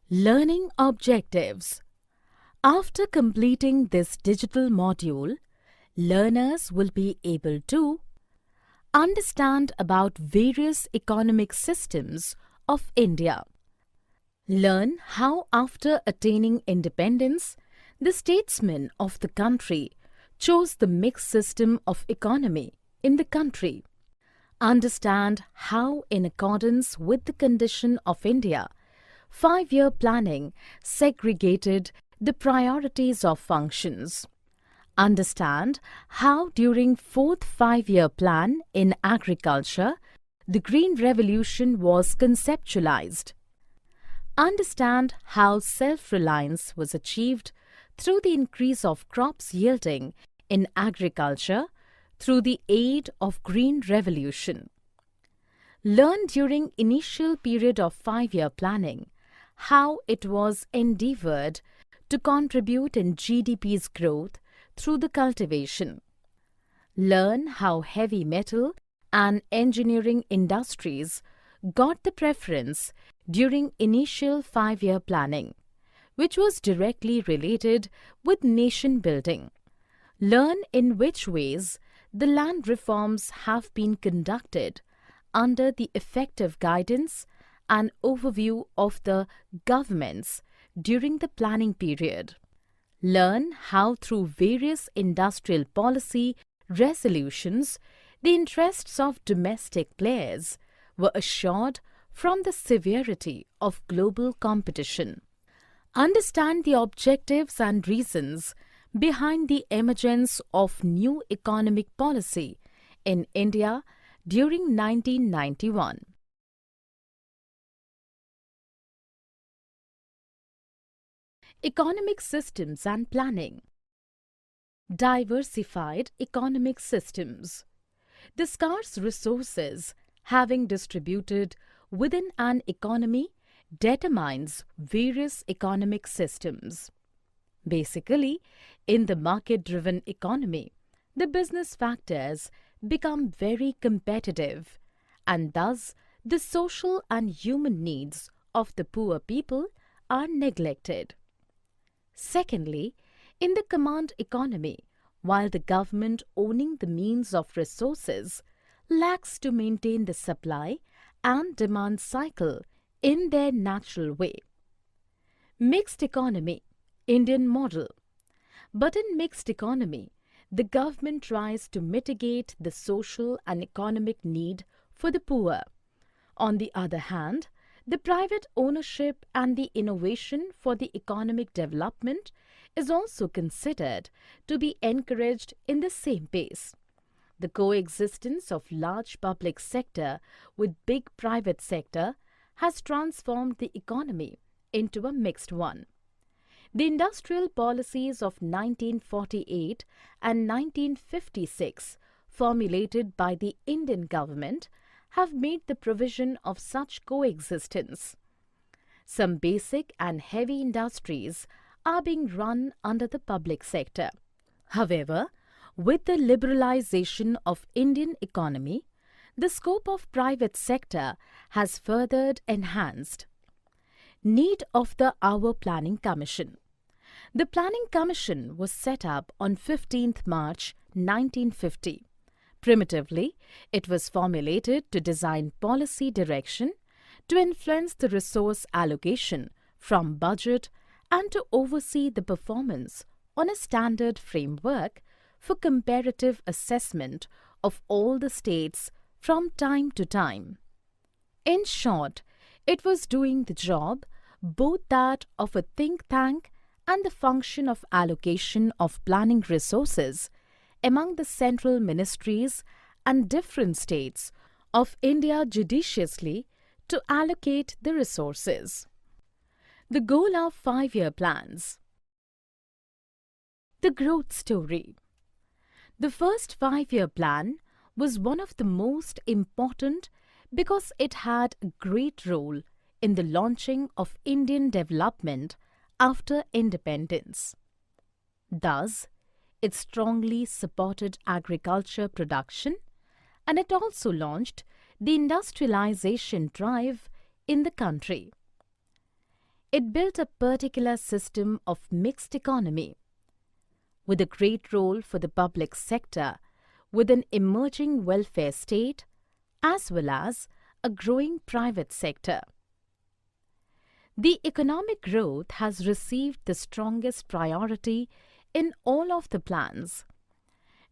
Learning objectives. After completing this digital module, learners will be able to understand about various economic systems of India. Learn how after attaining independence, the statesmen of the country chose the mixed system of economy in the country. Understand how, in accordance with the condition of India, 5-year planning segregated the priorities of functions. Understand how during 4th 5-year plan in agriculture, the Green Revolution was conceptualized. Understand how self-reliance was achieved through the increase of crops yielding in agriculture through the aid of Green Revolution. Learn during initial period of 5-year planning how it was endeavored to contribute in GDP's growth through the cultivation. Learn how heavy metal and engineering industries got the preference during initial 5-year planning, which was directly related with nation building. Learn in which ways the land reforms have been conducted under the effective guidance and overview of the governments during the planning period. Learn how through various industrial policy resolutions the interests of domestic players were assured from the severity of global competition. Understand the objectives and reasons behind the emergence of new economic policy in India during 1991. Economic systems and planning. Diversified economic systems. The scarce resources having distributed within an economy determines various economic systems. Basically, in the market-driven economy, the business factors become very competitive, and thus the social and human needs of the poor people are neglected. Secondly, in the command economy, while the government owning the means of resources lacks to maintain the supply and demand cycle in their natural way. Mixed economy, Indian model. But in mixed economy, the government tries to mitigate the social and economic need for the poor. On the other hand, the private ownership and the innovation for the economic development is also considered to be encouraged in the same pace. The coexistence of large public sector with big private sector has transformed the economy into a mixed one. The industrial policies of 1948 and 1956 formulated by the Indian government have made the provision of such coexistence. Some basic and heavy industries are being run under the public sector. However, with the liberalization of Indian economy, the scope of private sector has further enhanced. Need of the Hour Planning Commission. The Planning Commission was set up on 15th March 1950. Primitively, it was formulated to design policy direction, to influence the resource allocation from budget and to oversee the performance on a standard framework for comparative assessment of all the states from time to time. In short, it was doing the job, both that of a think tank and the function of allocation of planning resources among the central ministries and different states of India judiciously to allocate the resources. The goal of 5-year plans. The growth story. The first 5-year plan was one of the most important because it had a great role in the launching of Indian development after independence. Thus, it strongly supported agriculture production, and it also launched the industrialization drive in the country. It built a particular system of mixed economy, with a great role for the public sector, with an emerging welfare state, as well as a growing private sector. The economic growth has received the strongest priority in all of the plans.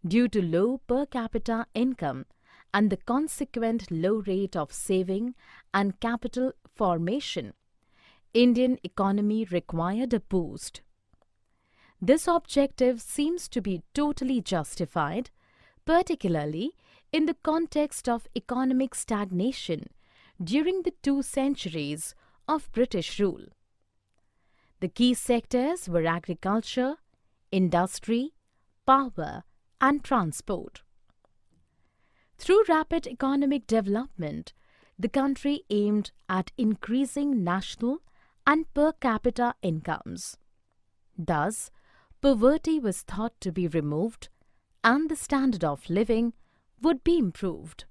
Due to low per capita income and the consequent low rate of saving and capital formation, Indian economy required a boost. This objective seems to be totally justified, particularly in the context of economic stagnation during the 2 centuries of British rule. The key sectors were agriculture, industry, power, and transport. Through rapid economic development, the country aimed at increasing national and per capita incomes. Thus, poverty was thought to be removed and the standard of living would be improved.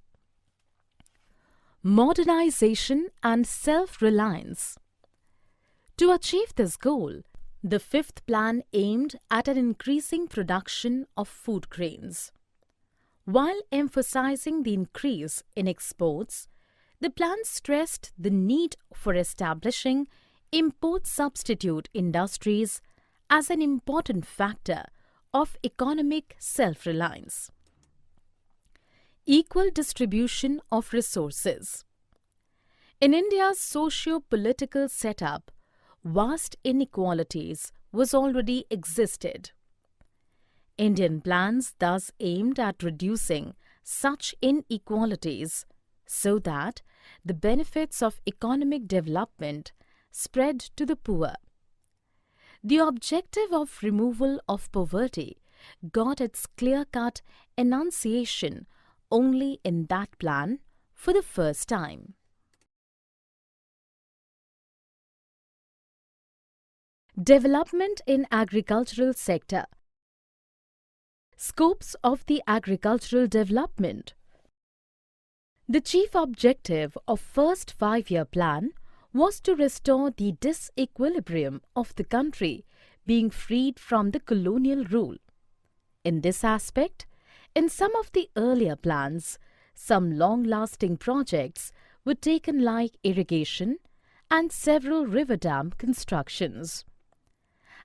Modernization and self-reliance. To achieve this goal, the 5th plan aimed at an increasing production of food grains. While emphasizing the increase in exports, the plan stressed the need for establishing import substitute industries as an important factor of economic self-reliance. Equal distribution of resources. In India's socio-political setup, vast inequalities was already existed. Indian plans thus aimed at reducing such inequalities so that the benefits of economic development spread to the poor. The objective of removal of poverty got its clear-cut enunciation only in that plan for the first time. Development in agricultural sector. Scopes of the agricultural development. The chief objective of first 5-year plan was to restore the disequilibrium of the country being freed from the colonial rule. In this aspect, in some of the earlier plans, some long-lasting projects were taken like irrigation and several river dam constructions.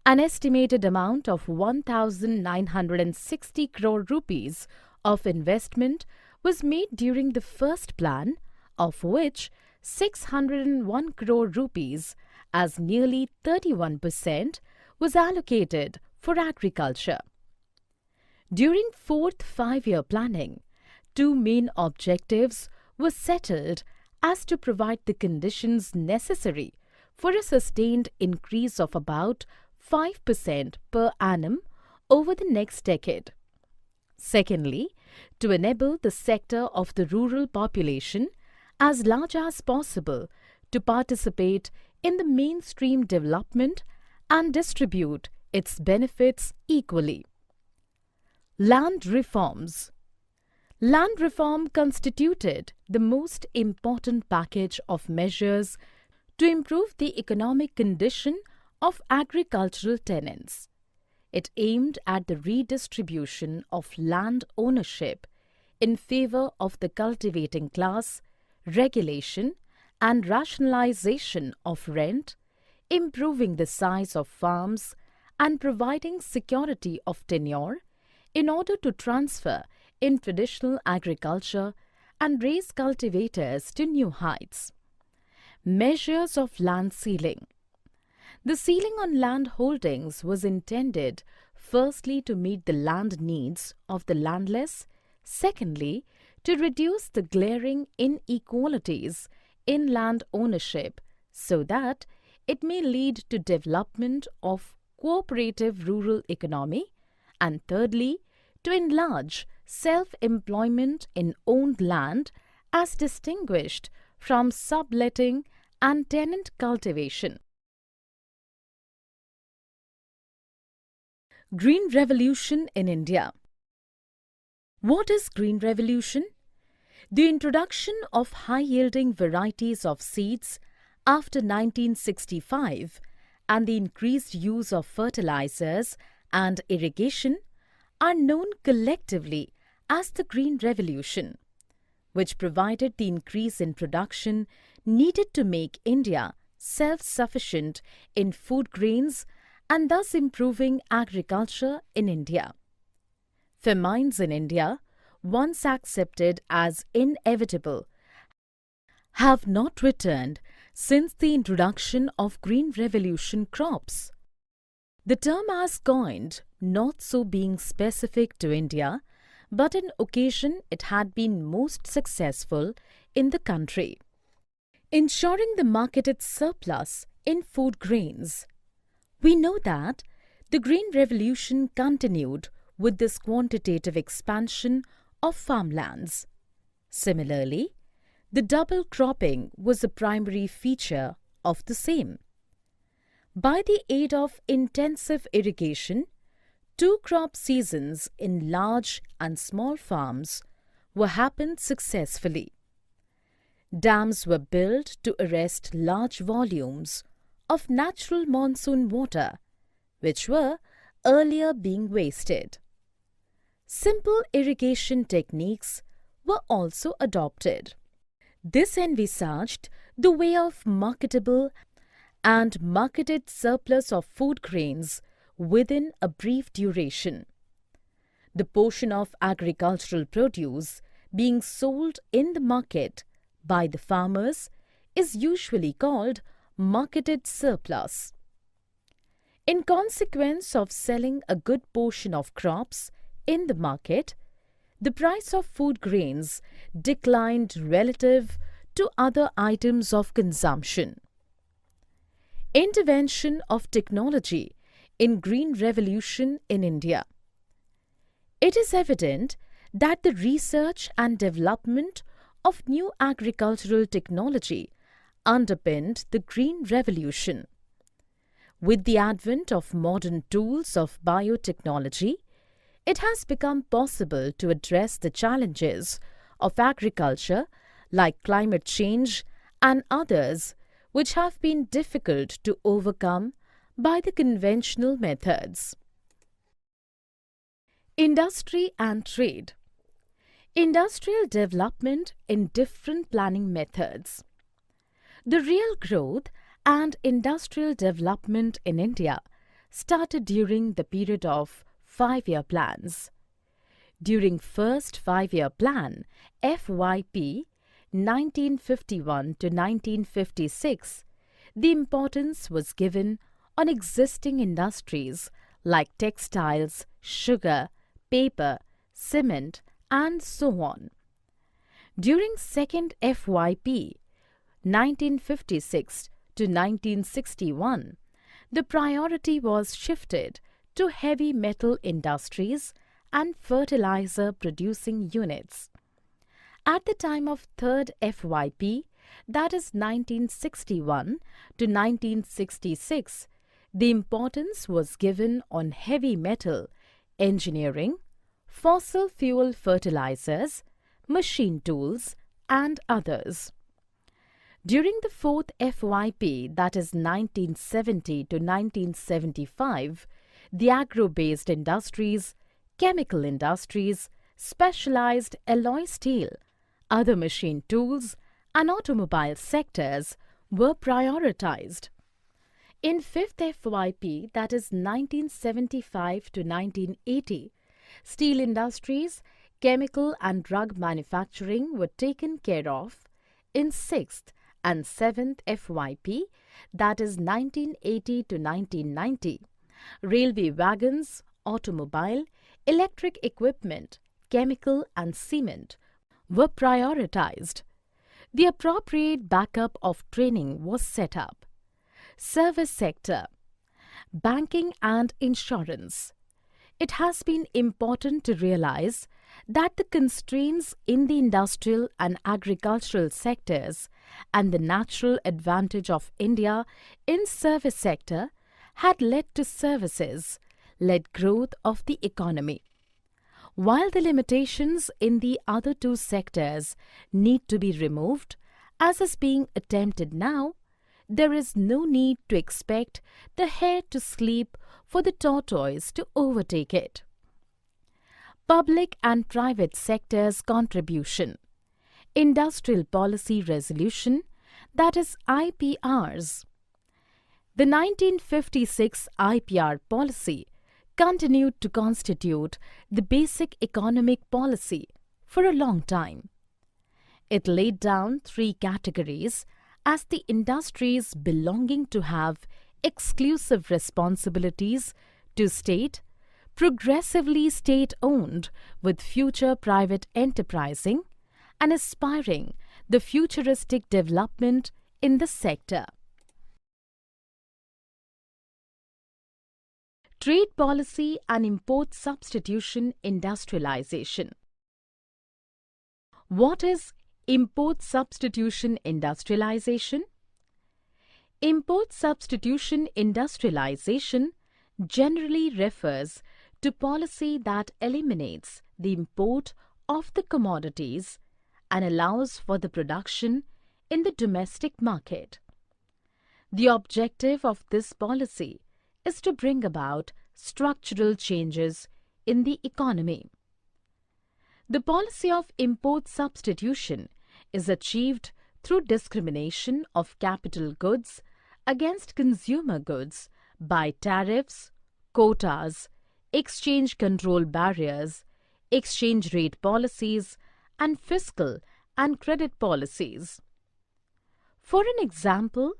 An estimated amount of 1,960 crore rupees of investment was made during the first plan, of which 601 crore rupees, as nearly 31%, was allocated for agriculture. During 4th 5-year planning, 2 main objectives were settled as to provide the conditions necessary for a sustained increase of about 5% per annum over the next decade. Secondly, to enable the sector of the rural population as large as possible to participate in the mainstream development and distribute its benefits equally. Land reforms. Land reform constituted the most important package of measures to improve the economic condition of agricultural tenants. It aimed at the redistribution of land ownership in favor of the cultivating class, regulation and rationalization of rent, improving the size of farms and providing security of tenure in order to transfer in traditional agriculture and raise cultivators to new heights. Measures of land ceiling. The ceiling on land holdings was intended firstly to meet the land needs of the landless, secondly to reduce the glaring inequalities in land ownership so that it may lead to development of cooperative rural economy, and thirdly to enlarge self-employment in owned land as distinguished from subletting and tenant cultivation. Green Revolution in India. What is Green Revolution? The introduction of high-yielding varieties of seeds after 1965 and the increased use of fertilizers and irrigation are known collectively as the Green Revolution, which provided the increase in production needed to make India self-sufficient in food grains and thus improving agriculture in India. Famines in India, once accepted as inevitable, have not returned since the introduction of Green Revolution crops. The term as coined not so being specific to India, but in occasion it had been most successful in the country. Ensuring the marketed surplus in food grains. We know that the Green Revolution continued with this quantitative expansion of farmlands. Similarly, the double cropping was a primary feature of the same. By the aid of intensive irrigation, 2 crop seasons in large and small farms were happened successfully. Dams were built to arrest large volumes of natural monsoon water, which were earlier being wasted. Simple irrigation techniques were also adopted. This envisaged the way of marketable and marketed surplus of food grains within a brief duration. The portion of agricultural produce being sold in the market by the farmers is usually called marketed surplus. In consequence of selling a good portion of crops in the market, the price of food grains declined relative to other items of consumption. Intervention of technology in Green Revolution in India. It is evident that the research and development of new agricultural technology underpinned the Green Revolution. With the advent of modern tools of biotechnology, it has become possible to address the challenges of agriculture like climate change and others which have been difficult to overcome by the conventional methods. Industry and trade. Industrial development in different planning methods. The real growth and industrial development in India started during the period of 5-year plans. During first 5-year plan, FYP 1951 to 1956, the importance was given on existing industries like textiles, sugar, paper, cement, and so on. During second FYP 1956 to 1961, the priority was shifted to heavy metal industries and fertilizer producing units. At the time of third FYP, that is 1961 to 1966, the importance was given on heavy metal, engineering, fossil fuel fertilizers, machine tools, and others. During the fourth FYP, that is 1970 to 1975, the agro-based industries, chemical industries, specialized alloy steel, other machine tools, and automobile sectors were prioritized. In fifth FYP, that is 1975 to 1980, steel industries, chemical and drug manufacturing were taken care of. In sixth and seventh FYP, that is 1980 to 1990, railway wagons, automobile, electric equipment, chemical and cement were prioritized. The appropriate backup of training was set up. Service sector, banking and insurance. It has been important to realize that the constraints in the industrial and agricultural sectors and the natural advantage of India in service sector had led to services-led growth of the economy. While the limitations in the other two sectors need to be removed, as is being attempted now, there is no need to expect the hare to sleep for the tortoise to overtake it. Public and private sectors' contribution. Industrial Policy Resolution, that is IPRs. The 1956 IPR policy continued to constitute the basic economic policy for a long time. It laid down three categories as the industries belonging to have exclusive responsibilities to state, progressively state-owned with future private enterprising, and aspiring the futuristic development in the sector. Trade policy and import substitution industrialization. What is import substitution industrialization? Import substitution industrialization generally refers to policy that eliminates the import of the commodities and allows for the production in the domestic market. The objective of this policy is to bring about structural changes in the economy. The policy of import substitution is achieved through discrimination of capital goods against consumer goods by tariffs, quotas, exchange control barriers, exchange rate policies, and fiscal and credit policies. For an example,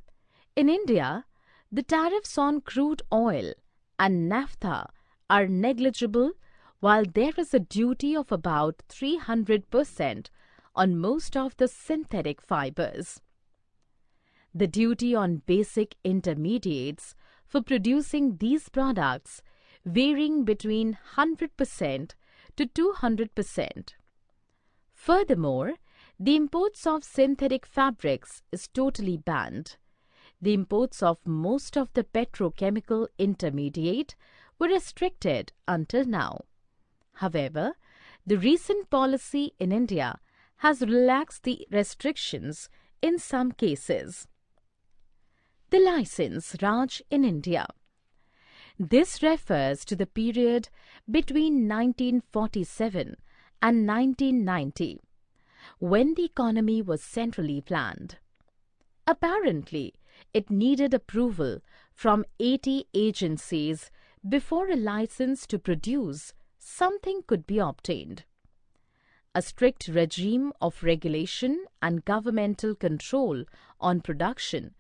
in India, the tariffs on crude oil and naphtha are negligible, while there is a duty of about 300% on most of the synthetic fibers. The duty on basic intermediates for producing these products varying between 100% to 200%. Furthermore, the imports of synthetic fabrics is totally banned. The imports of most of the petrochemical intermediate were restricted until now. However, the recent policy in India has relaxed the restrictions in some cases. The License Raj in India. This refers to the period between 1947 and 1990, when the economy was centrally planned. Apparently, it needed approval from 80 agencies before a license to produce something could be obtained. A strict regime of regulation and governmental control on production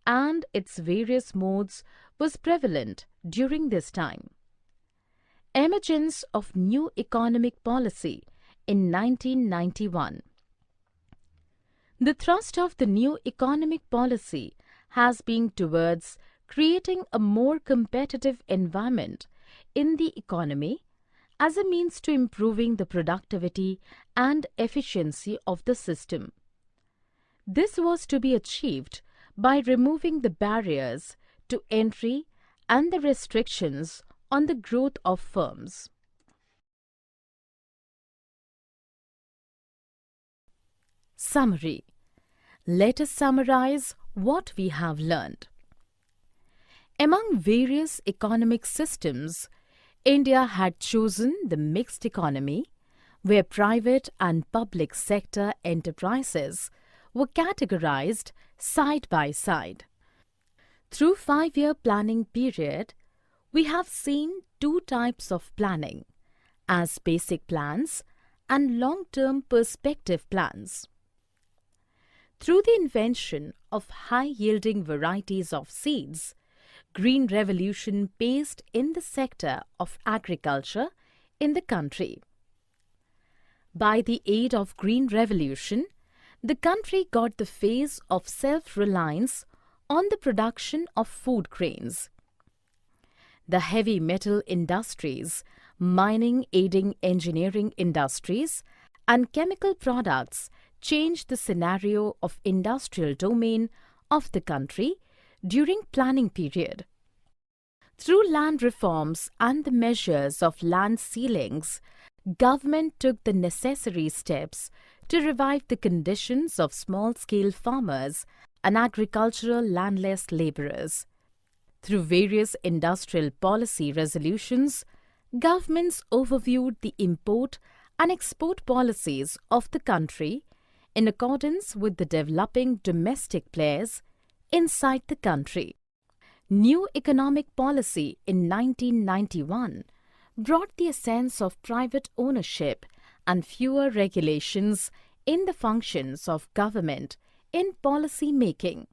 and its various modes was prevalent during this time. Emergence of new economic policy in 1991. The thrust of the new economic policy has been towards creating a more competitive environment in the economy as a means to improving the productivity and efficiency of the system. This was to be achieved by removing the barriers to entry and the restrictions on the growth of firms. Summary. Let us summarize what we have learned. Among various economic systems, India had chosen the mixed economy, where private and public sector enterprises were categorized side by side. Through 5-year planning period, we have seen two types of planning, as basic plans and long-term perspective plans. Through the invention of high-yielding varieties of seeds, Green Revolution paced in the sector of agriculture in the country. By the aid of Green Revolution, the country got the phase of self-reliance on the production of food grains. The heavy metal industries, mining aiding engineering industries, and chemical products changed the scenario of industrial domain of the country during planning period. Through land reforms and the measures of land ceilings, government took the necessary steps to revive the conditions of small-scale farmers and agricultural landless laborers. Through various industrial policy resolutions, governments overviewed the import and export policies of the country in accordance with the developing domestic players inside the country. New economic policy in 1991 brought the essence of private ownership and fewer regulations in the functions of government in policy making.